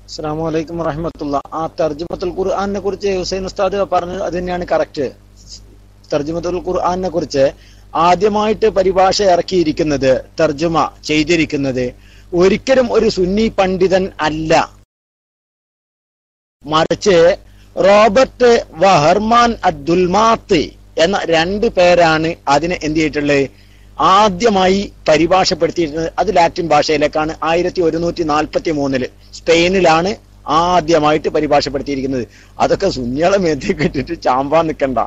അസ്സലാമു അലൈക്കും വറഹ്മത്തുള്ളാഹി. ആ തർജുമത്തുൽ ഖുർആനിനെ കുറിച്ച് ഹുസൈൻ ഉസ്താദ് പറഞ്ഞത് അത് തന്നെയാണ് കറക്റ്റ്. തർജുമത്തുൽ ഖുർആനിനെ കുറിച്ച് ആദ്യമായിട്ട് പരിഭാഷ ഇറക്കിയിരിക്കുന്നത്, തർജുമ ചെയ്തിരിക്കുന്നത് ഒരിക്കലും ഒരു സുന്നി പണ്ഡിതൻ അല്ല, മറിച്ച് റോബർട്ട് വഹർമാൻ അബ്ദുൽമാത്തി എന്ന രണ്ട് പേരാണ് അതിനെ എന്ത് ചെയ്തിട്ടുള്ളത്, ആദ്യമായി പരിഭാഷപ്പെടുത്തിയിരുന്നത്. അത് ലാറ്റിൻ ഭാഷയിലേക്കാണ്. 1143 സ്പെയിനിലാണ് ആദ്യമായിട്ട് പരിഭാഷപ്പെടുത്തിയിരിക്കുന്നത്. അതൊക്കെ സുന്നികളെ മേത്തേക്ക് ഇട്ടിട്ട് ചാമ്പാൻ നിൽക്കണ്ട,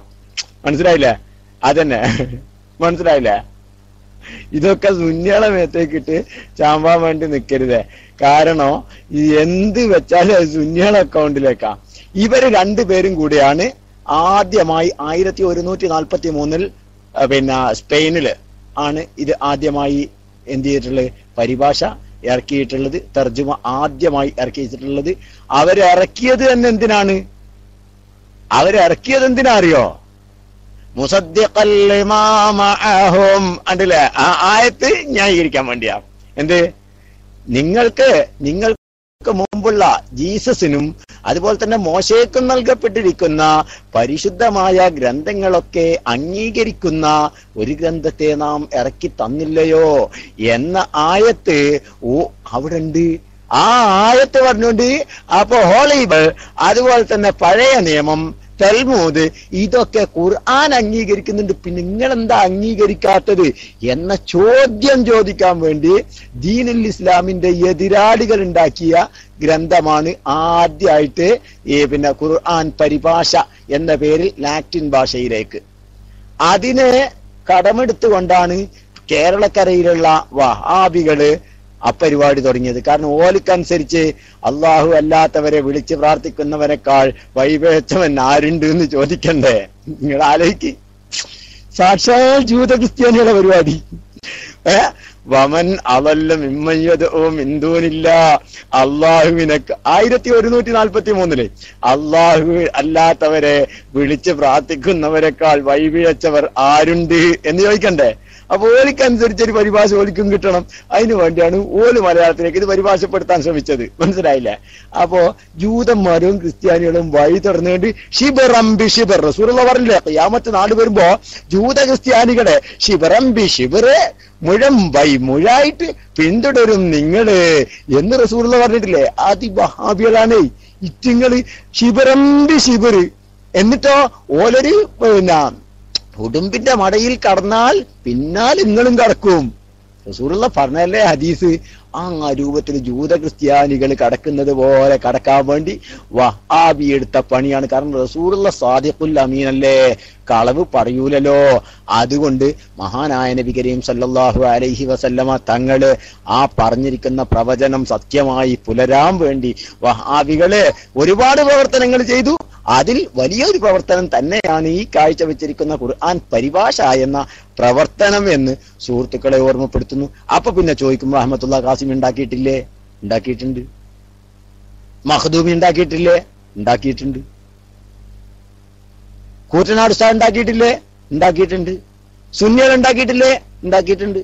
മനസ്സിലായില്ലേ? അതന്നെ, മനസ്സിലായില്ലേ? ഇതൊക്കെ സുന്നികളെ മേത്തേക്കിട്ട് ചാമ്പാൻ വേണ്ടി നിൽക്കരുത്. കാരണം എന്ത് വെച്ചാലും അത് സുന്നികളെ അക്കൗണ്ടിലേക്കാ. ഇവര് രണ്ടുപേരും കൂടിയാണ് ആദ്യമായി 1143 പിന്നെ സ്പെയിനില് ആണ് ഇത് ആദ്യമായി എന്ത് ചെയ്തിട്ടുള്ളത്, പരിഭാഷ ഇറക്കിയിട്ടുള്ളത്, തർജുമ ആദ്യമായി ഇറക്കിയിട്ടുള്ളത്. അവരിറക്കിയത് തന്നെ എന്തിനാണ്? അവരിറക്കിയത് എന്തിനാ അറിയോ? മുസദ്ദിഖൽ ലിമാ മഅഹും, കണ്ടില്ലേ? ആ ആയത്ത് ന്യായീകരിക്കാൻ വേണ്ടിയാ. എന്ത്? നിങ്ങൾക്ക് മുമ്പുള്ള ജീസസിനും അതുപോലെ തന്നെ മോശയ്ക്കും നൽകപ്പെട്ടിരിക്കുന്ന പരിശുദ്ധമായ ഗ്രന്ഥങ്ങളൊക്കെ അംഗീകരിക്കുന്ന ഒരു ഗ്രന്ഥത്തെ നാം ഇറക്കി തന്നില്ലയോ എന്ന ആയത്ത് അവിടെ ഉണ്ട്. ആ ആയത്ത് പറഞ്ഞുകൊണ്ട് അപ്പൊ ഹോളി ബൈബിൾ, അതുപോലെ തന്നെ പഴയ നിയമം, തൽമൂദ്, ഇതൊക്കെ ഖുർആൻ അംഗീകരിക്കുന്നുണ്ട്, പിന്നെ നിങ്ങളെന്താ അംഗീകരിക്കാത്തത് എന്ന ചോദ്യം ചോദിക്കാൻ വേണ്ടി ദീനുൽ ഇസ്ലാമിന്റെ എതിരാളികൾ ഉണ്ടാക്കിയ ഗ്രന്ഥമാണ് ആദ്യമായിട്ട് പിന്നെ ഖുർആൻ പരിഭാഷ എന്ന പേരിൽ ലാറ്റിൻ ഭാഷയിലേക്ക്. അതിനെ കടമെടുത്തുകൊണ്ടാണ് കേരളക്കരയിലുള്ള വഹാബികള് അപ്പരിപാടി തുടങ്ങിയത്. കാരണം ഓലിക്കനുസരിച്ച് അള്ളാഹു അല്ലാത്തവരെ വിളിച്ച് പ്രാർത്ഥിക്കുന്നവരെക്കാൾ വൈവേച്ചവൻ ആരുണ്ട് എന്ന് ചോദിക്കണ്ടേ? നിങ്ങൾ ആലോചിക്ക്. സാക്ഷാൽ ജൂത ക്രിസ്ത്യാനികളുടെ പരിപാടി. വമൻ അവല്ല മിമ്മയ്യതോ മിന്തൂനില്ല, അള്ളാഹുവിനൊക്കെ 1143 അള്ളാഹു അല്ലാത്തവരെ വിളിച്ച് പ്രാർത്ഥിക്കുന്നവരെക്കാൾ വൈവേച്ചവർ ആരുണ്ട് എന്ന് ചോദിക്കണ്ടേ? അപ്പൊ ഓലിക്കനുസരിച്ച് ഒരു പരിഭാഷ ഓലിക്കും കിട്ടണം. അതിനു വേണ്ടിയാണ് ഓല് മലയാളത്തിലേക്ക് ഇത് പരിഭാഷപ്പെടുത്താൻ ശ്രമിച്ചത്. മനസ്സിലായില്ലേ? അപ്പോ ജൂതന്മാരും ക്രിസ്ത്യാനികളും വഴി തുറന്നുകൊണ്ട് ഷിബറംബി ഷിബർ, റസൂലുള്ള പറഞ്ഞില്ലേ, ഖിയാമത്ത് നാട് വരുമ്പോ ജൂത ക്രിസ്ത്യാനികളെ ഷിബറംബി ഷിബറ്, മുഴം വൈ മുഴായിട്ട് പിന്തുടരും നിങ്ങള് എന്ന് റസൂലുള്ള പറഞ്ഞിട്ടില്ലേ? അതിവഹാബികളാണ് ഇറ്റിങ്ങള്. ഷിബറംബി ഷിബറ്, എന്നിട്ടോ ഓലൊരു പിന്നെ ഉടുമ്പിന്റെ മടയിൽ കടന്നാൽ പിന്നാൽ നിങ്ങളും കടക്കും. റസൂലുള്ള പറഞ്ഞല്ലേ ഹദീസ്. ആ രൂപത്തിൽ ജൂത ക്രിസ്ത്യാനികൾ കടക്കുന്നത് പോലെ കടക്കാൻ വേണ്ടി വഹാബി എടുത്ത പണിയാണ്. കാരണം റസൂലുള്ള സാദിഖുൽ അമീനല്ലേ, കളവ് പറയൂലല്ലോ. അതുകൊണ്ട് മഹാനായ നബി കരീം സല്ലല്ലാഹു അലൈഹി വസല്ലമ തങ്ങള് ആ പറഞ്ഞിരിക്കുന്ന പ്രവചനം സത്യമായി പുലരാൻ വേണ്ടി വഹാബികള് ഒരുപാട് പ്രവർത്തനങ്ങൾ ചെയ്തു. അതിൽ വലിയൊരു പ്രവർത്തനം തന്നെയാണ് ഈ കാഴ്ചവെച്ചിരിക്കുന്ന ഖുർആൻ പരിഭാഷ എന്ന പ്രവർത്തനം എന്ന് സുഹൃത്തുക്കളെ ഓർമ്മപ്പെടുത്തുന്നു. അപ്പൊ പിന്നെ ചോദിക്കും, റഹ്മത്തുള്ളാഹി ഖാസിമി ഉണ്ടാക്കിയിട്ടില്ലേ? ഉണ്ടാക്കിയിട്ടുണ്ട്. മഖ്ദൂമി ഉണ്ടാക്കിയിട്ടില്ലേ? ഉണ്ടാക്കിയിട്ടുണ്ട്. കൂറ്റനാട് ഉസ്താദ് ഉണ്ടാക്കിയിട്ടില്ലേ? ഉണ്ടാക്കിയിട്ടുണ്ട്. സുന്നികൾ ഉണ്ടാക്കിയിട്ടില്ലേ? ഉണ്ടാക്കിയിട്ടുണ്ട്.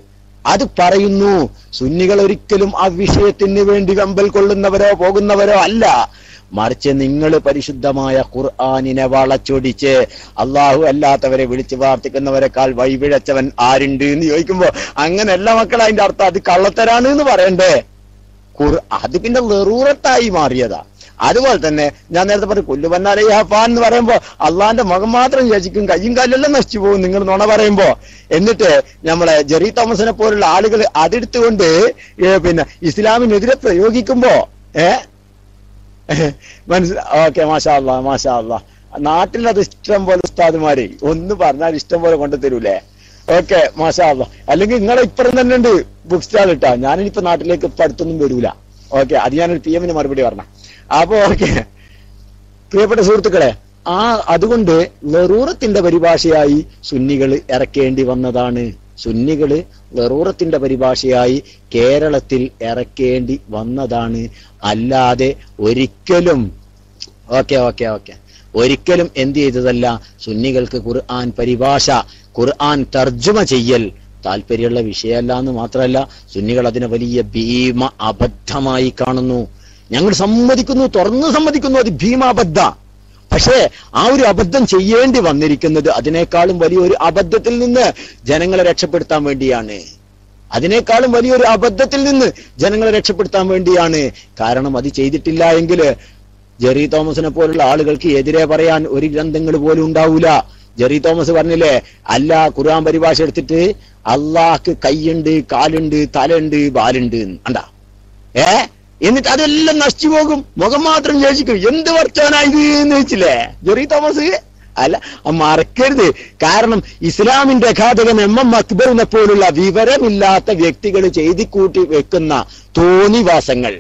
അത് പറയുന്നു. സുന്നികൾ ഒരിക്കലും ആ വിഷയത്തിന് വേണ്ടി വെമ്പൽ കൊള്ളുന്നവരോ പോകുന്നവരോ അല്ല, മറിച്ച് നിങ്ങൾ പരിശുദ്ധമായ ഖുർആനിനെ വളച്ചൊടിച്ച് അള്ളാഹു അല്ലാത്തവരെ വിളിച്ച് പ്രാർത്ഥിക്കുന്നവരെക്കാൾ വഴിപിഴച്ചവൻ ആരുണ്ട് എന്ന് ചോദിക്കുമ്പോ അങ്ങനെ എല്ലാ മക്കളും അതിന്റെ അർത്ഥം അത് കള്ളത്തരാണ് എന്ന് പറയണ്ടേ? അത് പിന്നെ ളറൂറത്തായി മാറിയതാ. അതുപോലെ തന്നെ ഞാൻ നേരത്തെ പറഞ്ഞു, കൊല്ലുവന്നാലേ ഹഫാൻ എന്ന് പറയുമ്പോ അള്ളാന്റെ മുഖം മാത്രം ശേഷിക്കും, കയ്യും കാലെല്ലാം നശിച്ചു പോകും നിങ്ങൾ നുണ പറയുമ്പോ. എന്നിട്ട് നമ്മളെ ജെറി തോമസിനെ പോലുള്ള ആളുകൾ അതെടുത്തുകൊണ്ട് പിന്നെ ഇസ്ലാമിനെതിരെ പ്രയോഗിക്കുമ്പോ ഓക്കെ, മാഷാ അല്ലാ മാഷാ അല്ലാ. നാട്ടിലത് ഇഷ്ടം പോലെ ഉസ്താദുമാര് ഒന്ന് പറഞ്ഞാൽ ഇഷ്ടം പോലെ കൊണ്ടു തരൂലേ? ഓക്കെ, മാഷാ അല്ലാ. അല്ലെങ്കിൽ നിങ്ങളെ ഇപ്പുറം തന്നെ ഉണ്ട് ബുക്ക് സ്റ്റാൾ ഇട്ടാ. ഞാനിപ്പോ നാട്ടിലേക്ക് ഇപ്പൊ അടുത്തൊന്നും വരൂല. ഓക്കെ, അത് ഞാനൊരു PM മറുപടി പറഞ്ഞ. അപ്പൊ ഓക്കെ, പ്രിയപ്പെട്ട സുഹൃത്തുക്കളെ, അതുകൊണ്ട് ളറൂറത്തിന്റെ പരിഭാഷയായി സുന്നികൾ ഇറക്കേണ്ടി വന്നതാണ്. സുന്നികള് ളറൂറത്തിന്റെ പരിഭാഷയായി കേരളത്തിൽ ഇറക്കേണ്ടി വന്നതാണ്. അല്ലാതെ ഒരിക്കലും ഒരിക്കലും എന്ത് ചെയ്തതല്ല. സുന്നികൾക്ക് ഖുർആൻ പരിഭാഷ, ഖുർആൻ തർജുമ ചെയ്യൽ താല്പര്യമുള്ള വിഷയമല്ല എന്ന് മാത്രമല്ല, സുന്നികൾ അതിനെ വലിയ ഭീമ അബദ്ധമായി കാണുന്നു. ഞങ്ങൾ സമ്മതിക്കുന്നു, തുറന്നു സമ്മതിക്കുന്നു, അത് ഭീമാബദ്ധ. പക്ഷേ ആ ഒരു അബദ്ധം ചെയ്യേണ്ടി വന്നിരിക്കുന്നത് അതിനേക്കാളും വലിയൊരു അബദ്ധത്തിൽ നിന്ന് ജനങ്ങളെ രക്ഷപ്പെടുത്താൻ വേണ്ടിയാണ്. അതിനേക്കാളും വലിയൊരു അബദ്ധത്തിൽ നിന്ന് ജനങ്ങളെ രക്ഷപ്പെടുത്താൻ വേണ്ടിയാണ്. കാരണം അത് ചെയ്തിട്ടില്ല എങ്കിൽ ജെറി തോമസിനെ പോലുള്ള ആളുകൾക്ക് എതിരെ പറയാൻ ഒരു ഗ്രന്ഥങ്ങൾ പോലും ഉണ്ടാവൂല. ജെറി തോമസ് പറഞ്ഞില്ലേ, അല്ല ഖുർആൻ പരിഭാഷ എടുത്തിട്ട് അള്ളാഹ്ക്ക് കൈയുണ്ട്, കാലുണ്ട്, തലയുണ്ട്, ബാലുണ്ട് കണ്ടാ. എന്നിട്ട് അതെല്ലാം നശിച്ചു പോകും, മുഖം മാത്രം ശേഷിക്കും. എന്ത് വർച്ചാനായത് എന്ന് വെച്ചില്ലേ ജെറി തോമസ്? അല്ല, മറക്കരുത്. കാരണം ഇസ്ലാമിന്റെ ഘാതകൻ MM അക്ബറിനെ പോലുള്ള വിവരമില്ലാത്ത വ്യക്തികൾ ചെയ്തിക്കൂട്ടി വെക്കുന്ന തോന്നിവാസങ്ങൾ,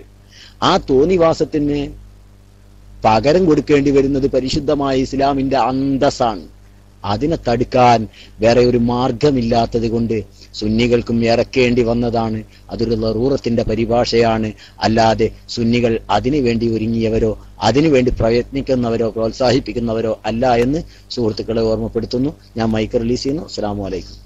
ആ തോന്നിവാസത്തിന് പകരം കൊടുക്കേണ്ടി വരുന്നത് പരിശുദ്ധമായ ഇസ്ലാമിന്റെ അന്തസ്സാണ്. അതിനെ തടുക്കാൻ വേറെ ഒരു മാർഗമില്ലാത്തത് കൊണ്ട് സുന്നികൾക്കും ഇറക്കേണ്ടി വന്നതാണ്. അതൊരു ലറൂറത്തിന്റെ പരിഭാഷയാണ്. അല്ലാതെ സുന്നികൾ അതിനുവേണ്ടി ഒരുങ്ങിയവരോ അതിനുവേണ്ടി പ്രയത്നിക്കുന്നവരോ പ്രോത്സാഹിപ്പിക്കുന്നവരോ അല്ല എന്ന് സുഹൃത്തുക്കളെ ഓർമ്മപ്പെടുത്തുന്നു. ഞാൻ മൈക്ക് റിലീസ് ചെയ്യുന്നു. അസ്സലാമു അലൈക്കും.